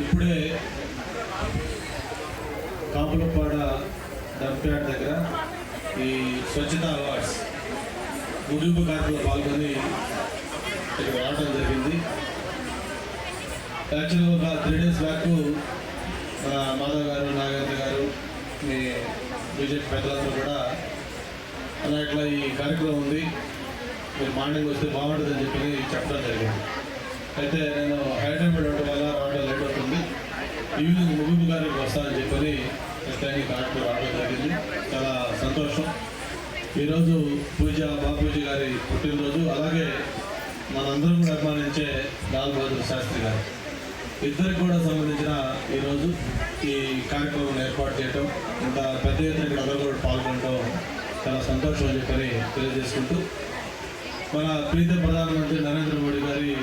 ఇప్పుడే కాపులపాడ డంప్యార్డ్ దగ్గర ఈ స్వచ్ఛతా అవార్డ్స్ ముగింపు కార్యక్రమంలో పాల్గొని ఇక్కడ రావడం జరిగింది. యాక్చువల్గా ఒక 3 days బ్యాక్ మన మాధవ్ గారు, నాగేంద్ర గారు, మీ బీజేపీ పెద్దలందరూ కూడా అలా ఇట్లా ఈ కార్యక్రమం ఉంది, మీరు మార్నింగ్ వస్తే బాగుంటుందని చెప్పి చెప్పడం జరిగింది. అయితే నేను హైదరాబాద్ ఉండడం వల్ల రావడం లేట్ అవుతుంది, ఈవినింగ్ ముగింపు గారికి వస్తానని చెప్పని ప్రస్తుతానికి కార్యక్రమం రావడం జరిగింది. చాలా సంతోషం. ఈరోజు బాపూజీ గారి పుట్టినరోజు, అలాగే మనందరం కూడా అభిమానించే లాల్ బహదూర్ శాస్త్రి గారు, ఇద్దరికి కూడా సంబంధించిన ఈరోజు ఈ కార్యక్రమం ఏర్పాటు చేయటం, ఇంత పెద్ద ఎత్తున ఇక్కడ అందరూ కూడా పాల్గొనడం చాలా సంతోషం అని చెప్పని తెలియజేసుకుంటూ, మన ప్రీత ప్రధానమంత్రి నరేంద్ర మోడీ గారి